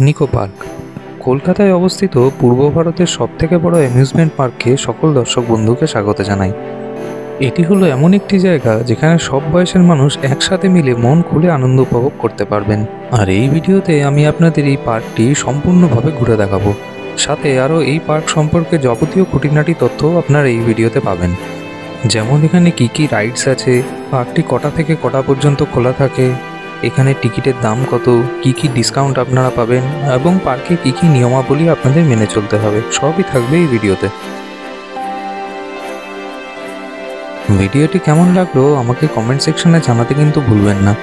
Nicco park কলকাতায় অবস্থিত পূর্ব ভারতের সবথেকে বড় অ্যামিউজমেন্ট পার্কে সকল দর্শক বন্ধুকে স্বাগত জানাই। এটি হলো এমন একটি জায়গা যেখানে সব বয়সের মানুষ একসাথে মিলে মন খুলে আনন্দ উপভোগ করতে পারবেন। আর এই ভিডিওতে আমি আপনাদের এই পার্কটি সম্পূর্ণভাবে ঘুরে দেখাবো, সাথে আরও এই পার্ক সম্পর্কে যাবতীয় খুঁটিনাটি তথ্য আপনারা এই ভিডিওতে পাবেন। যেমন এখানে কি কি রাইডস আছে, পার্কটি কটা থেকে কটা পর্যন্ত খোলা থাকে, এখানে টিকিটের দাম কত, কি কি ডিসকাউন্ট আপনারা পাবেন এবং পার্কে কি কি নিয়মাবলী আপনাদের মেনে চলতে হবে, সবই থাকবে এই ভিডিওতে। ভিডিওটি কেমন লাগলো আমাকে কমেন্ট সেকশনে জানাতে কিন্তু ভুলবেন না।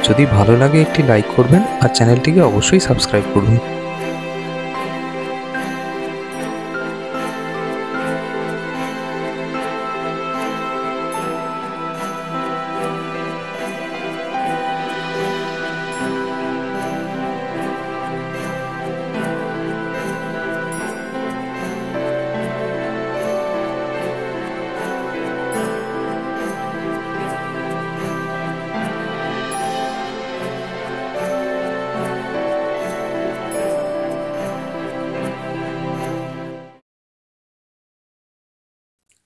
যদি ভালো লাগে একটি লাইক করবেন আর চ্যানেলটিকে অবশ্যই সাবস্ক্রাইব করুন।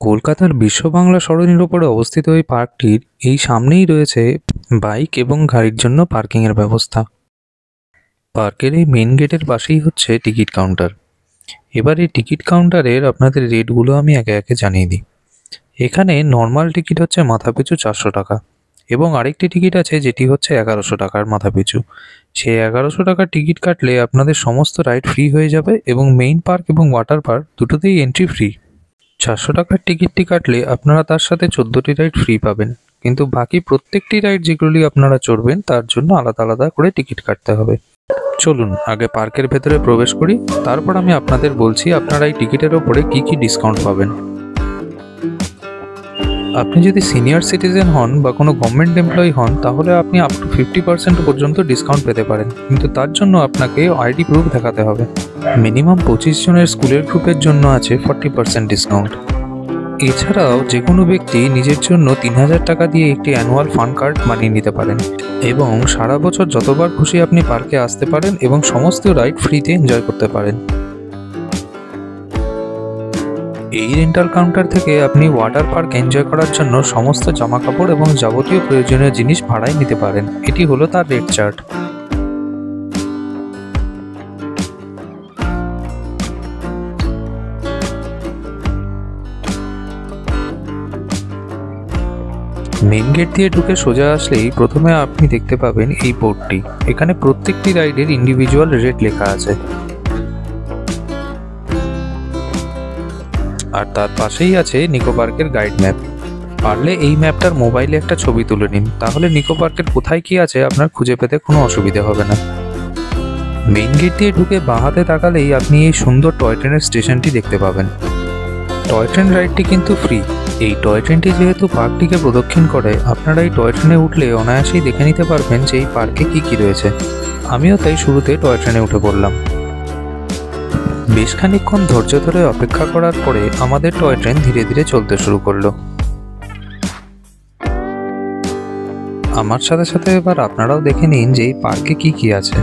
কলকাতার বিশ্ব বাংলা সরণির ওপরে অবস্থিত এই পার্কটির এই সামনেই রয়েছে বাইক এবং গাড়ির জন্য পার্কিংয়ের ব্যবস্থা। পার্কের এই মেন গেটের পাশেই হচ্ছে টিকিট কাউন্টার। এবার এই টিকিট কাউন্টারের আপনাদের রেটগুলো আমি একে একে জানিয়ে দিই। এখানে নর্মাল টিকিট হচ্ছে মাথাপিছু 400 টাকা এবং আরেকটি টিকিট আছে যেটি হচ্ছে 1100 টাকার মাথাপিছু। সেই 1100 টাকার টিকিট কাটলে আপনাদের সমস্ত রাইড ফ্রি হয়ে যাবে এবং মেইন পার্ক এবং ওয়াটার পার্ক দুটোতেই এন্ট্রি ফ্রি। 400 টাকার টিকিটটি কাটলে আপনারা তার সাথে 14টি রাইড ফ্রি পাবেন, কিন্তু বাকি প্রত্যেকটি রাইড যেগুলি আপনারা চড়বেন তার জন্য আলাদা আলাদা করে টিকিট কাটতে হবে। চলুন আগে পার্কের ভেতরে প্রবেশ করি, তারপর আমি আপনাদের বলছি আপনারা এই টিকিটের ওপরে কি কি ডিসকাউন্ট পাবেন। আপনি যদি সিনিয়র সিটিজেন হন বা কোনো গভর্নমেন্ট এমপ্লয়ি হন তাহলে আপনি আপ টু 50% পর্যন্ত ডিসকাউন্ট পেতে পারেন, কিন্তু তার জন্য আপনাকে আইডি প্রুফ দেখাতে হবে। মিনিমাম 25 জনের স্কুলের গ্রুপের জন্য আছে 40% ডিসকাউন্ট। এছাড়াও যে কোনো ব্যক্তি নিজের জন্য 3000 টাকা দিয়ে একটি অ্যানুয়াল ফান্ড কার্ড বানিয়ে নিতে পারেন এবং সারা বছর যতবার খুশি আপনি পার্কে আসতে পারেন এবং সমস্ত রাইড ফ্রিতে এনজয় করতে পারেন। এই রেন্টাল কাউন্টার থেকে আপনি ওয়াটার পার্ক এনজয় করার জন্য সমস্ত জামাকাপড় এবং যাবতীয় প্রয়োজনীয় জিনিস ভাড়ায় নিতে পারেন। এটি হলো তার রেট চার্ট। মেন গেট দিয়ে ঢুকে সোজা আসলেই প্রথমে আপনি দেখতে পাবেন এই বোর্ডটি। এখানে প্রত্যেকটি রাইডের ইন্ডিভিজুয়াল রেট লেখা আছে আর তার পাশেই আছে নিকো পার্কের গাইড ম্যাপ। পারলে এই ম্যাপটার মোবাইলে একটা ছবি তুলে নিন, তাহলে নিকো পার্কের কোথায় কি আছে আপনার খুঁজে পেতে কোনো অসুবিধা হবে না। মেইন গেট দিয়ে ঢুকে বাঁ হাতে তাকালেই আপনি এই সুন্দর টয় ট্রেনের স্টেশনটি দেখতে পাবেন। টয় ট্রেন রাইডটি কিন্তু ফ্রি। এই টয় ট্রেনটি যেহেতু পার্কটিকে প্রদক্ষিণ করে, আপনারা এই টয় ট্রেনে উঠলে অনায়াসেই দেখে নিতে পারবেন যে এই পার্কে কি কি রয়েছে। আমিও তাই শুরুতে টয় ট্রেনে উঠে পড়লাম। বেশ খানিকক্ষণ ধৈর্য ধরে অপেক্ষা করার পরে আমাদের টয় ট্রেন ধীরে ধীরে চলতে শুরু করলো। আমার সাথে সাথে এবার আপনারাও দেখে নিন যে এই পার্কে কি কি আছে।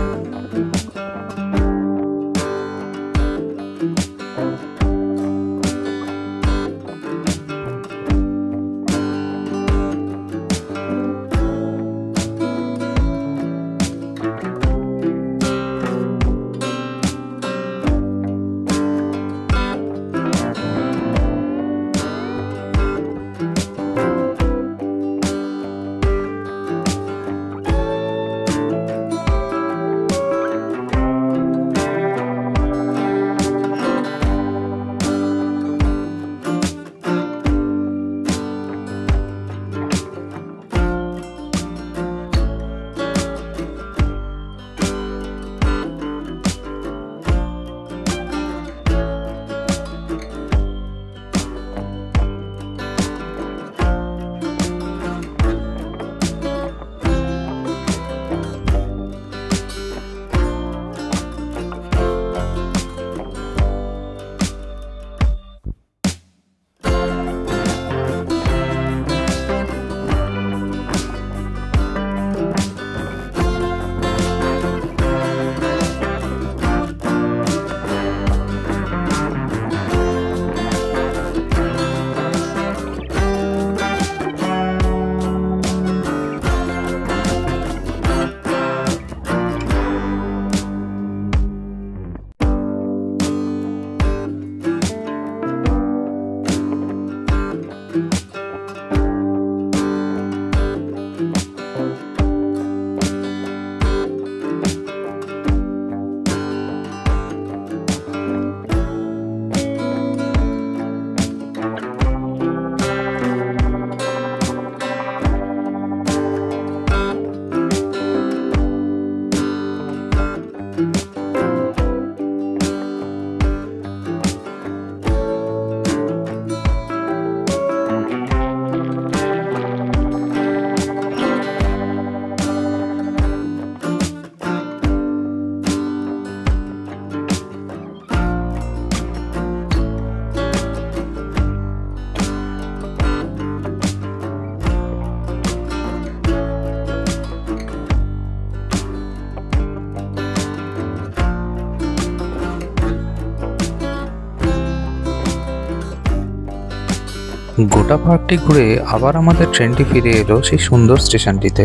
গোটা পার্কটি ঘুরে আবার আমাদের ট্রেনটি ফিরে এলো সেই সুন্দর স্টেশনটিতে।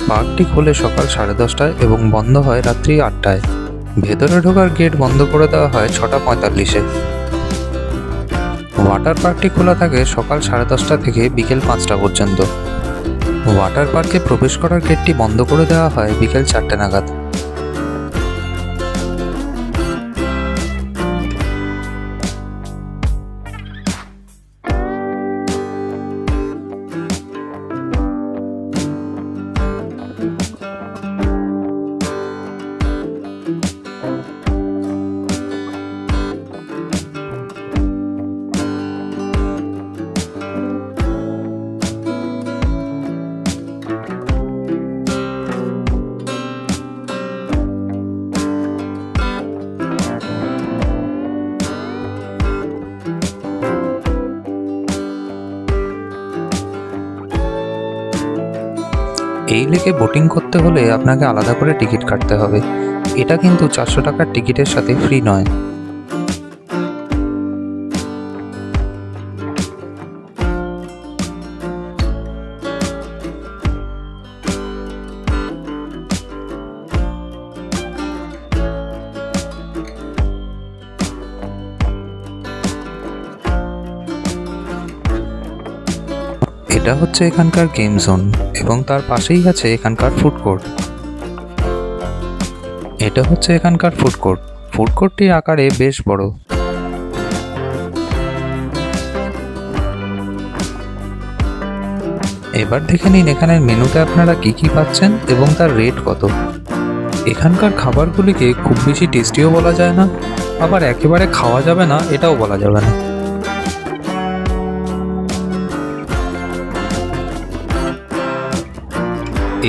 পার্কটি খোলে সকাল 10:30টায় এবং বন্ধ হয় রাত্রি 8টায়। ভেতরে ঢোকার গেট বন্ধ করে দেওয়া হয় 6:45-এ। ওয়াটার পার্কটি খোলা থাকে সকাল 10:30টা থেকে বিকেল 5টা পর্যন্ত। ওয়াটার পার্কে প্রবেশ করার গেটটি বন্ধ করে দেওয়া হয় বিকেল 4টে নাগাদ। এই লেকে বোটিং করতে হলে আপনাকে আলাদা করে টিকিট কাটতে হবে। এটা কিন্তু 400 টাকার টিকিটের সাথে ফ্রি নয়। এটা হচ্ছে এখানকার গেম জোন এবং তার পাশেই আছে এখানকার ফুড কোর্ট। এটা হচ্ছে এখানকার ফুড কোর্ট। ফুড কোর্টটি আকারে বেশ বড়। এবার দেখে নিন এখানের মেনুতে আপনারা কি কি পাচ্ছেন এবং তার রেট কত। এখানকার খাবারগুলিকে খুব বেশি টেস্টিও বলা যায় না, আবার একেবারে খাওয়া যাবে না এটাও বলা যাবে না।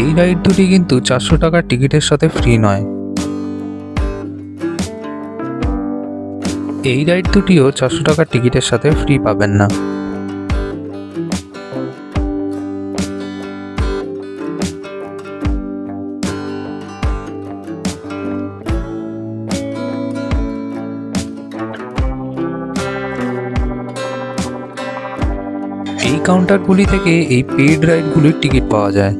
এই রাইড দুটি কিন্তু 400 টাকার টিকিটের সাথে ফ্রি নয়। এই রাইড দুটিও 400 টাকার টিকিটের সাথে ফ্রি পাবেন না। এই কাউন্টারগুলি থেকে এই পেইড রাইডগুলির টিকিট পাওয়া যায়।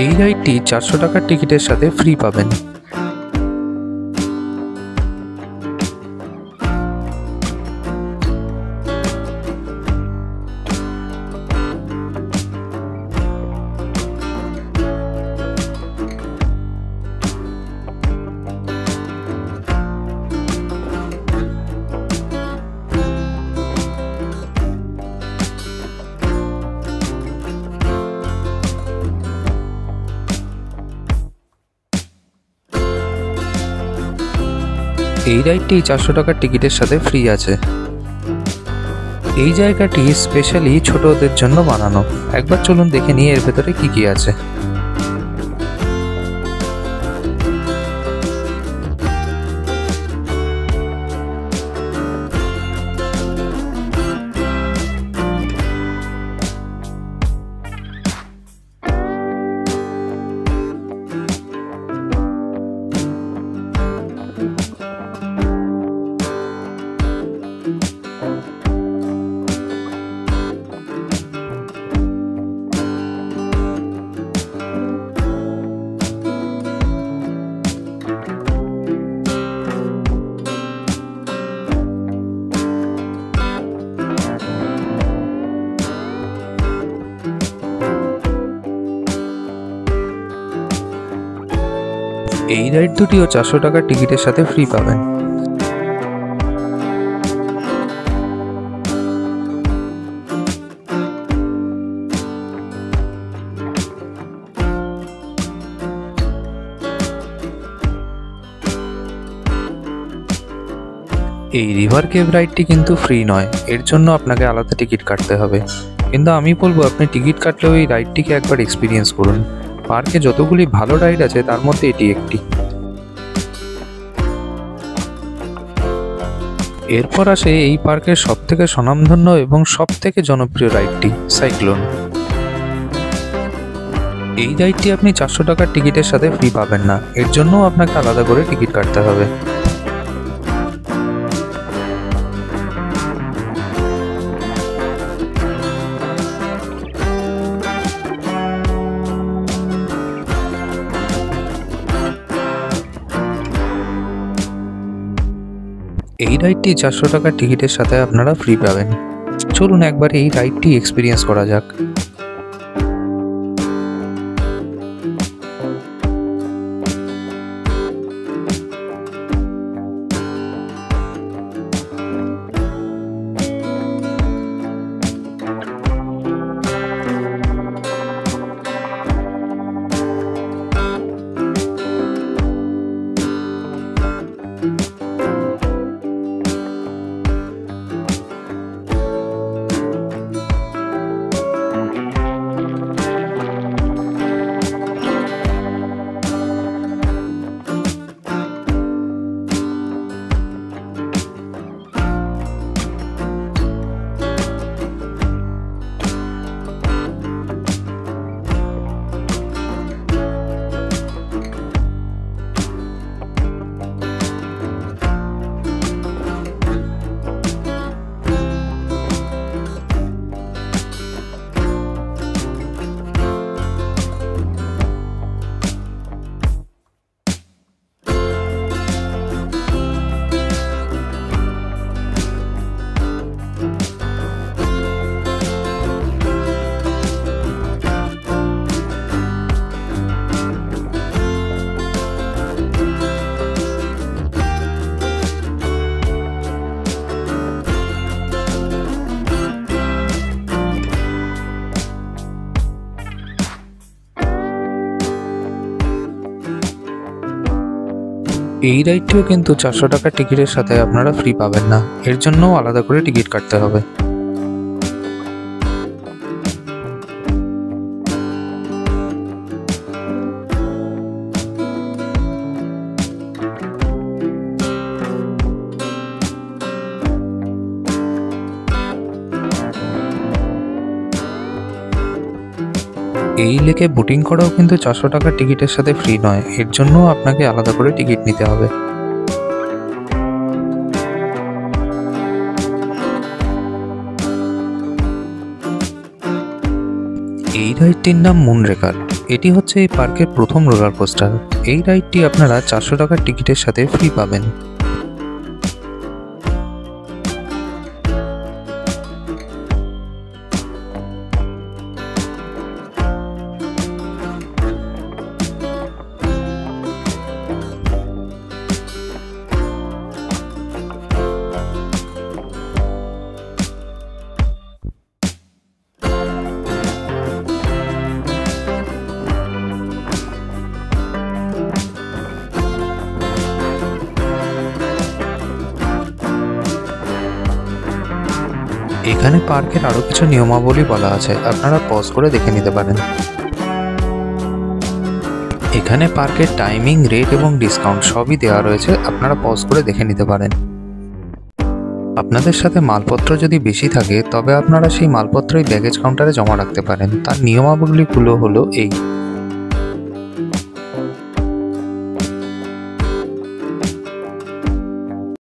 এই রাইডটি 400 টাকার টিকিটের সাথে ফ্রি পাবেন। এই রাইডটি 400 টাকার টিকিটের সাথে ফ্রি আছে। এই জায়গাটি স্পেশালি ছোটদের জন্য বানানো। একবার চলুন দেখে নিয়ে এর ভেতরে কি কি আছে। এই রাইড দুটিও 400 টাকার টিকিটের সাথে ফ্রি পাবেন। এই রিভার কেভ রাইডটি কিন্তু ফ্রি নয়, এর জন্য আপনাকে আলাদা টিকিট কাটতে হবে। কিন্তু আমি বলবো আপনি টিকিট কাটলেও এই রাইডটিকে একবার এক্সপিরিয়েন্স করুন। পার্কে যতগুলি ভালো রাইড আছে তার মধ্যে এটি একটি। এরপর আসে এই পার্কের সবথেকে স্বনামধন্য এবং সবথেকে জনপ্রিয় রাইডটি, সাইক্লোন। এই রাইডটি আপনি 400 টাকার টিকিটের সাথে ফ্রি পাবেন না, এর জন্য আপনাকে আলাদা করে টিকিট কাটতে হবে। এই রাইডটি 400 টাকার টিকিটের সাথে আপনারা ফ্রি পাবেন। চলুন একবার এই রাইডটি এক্সপিরিয়েন্স করা যাক। এই রাইডটিও কিন্তু 400 টাকার টিকিটের সাথে আপনারা ফ্রি পাবেন না, এর জন্যও আলাদা করে টিকিট কাটতে হবে। এই লেকে বোটিং করাও কিন্তু 400 টাকার টিকিটের সাথে ফ্রি নয়, এর জন্য আপনাকে আলাদা করে টিকিট নিতে হবে। এই রাইডটির নাম মুনরেকার। এটি হচ্ছে এই পার্কের প্রথম রোলার কোস্টার। এই রাইডটি আপনারা 400 টাকার টিকিটের সাথে ফ্রি পাবেন। এখানে পার্কের আরো কিছু নিয়মাবলী বলা আছে, আপনারা পজ করে দেখে নিতে পারেন। এখানে পার্কের টাইমিং, রেট এবং ডিসকাউন্ট সবই দেওয়া রয়েছে, আপনারা পজ করে দেখে নিতে পারেন। আপনাদের সাথে মালপত্র যদি বেশি থাকে তবে আপনারা সেই মালপত্রই ব্যাগেজ কাউন্টারে জমা রাখতে পারেন। তার নিয়মাবলীগুলো হলো এই: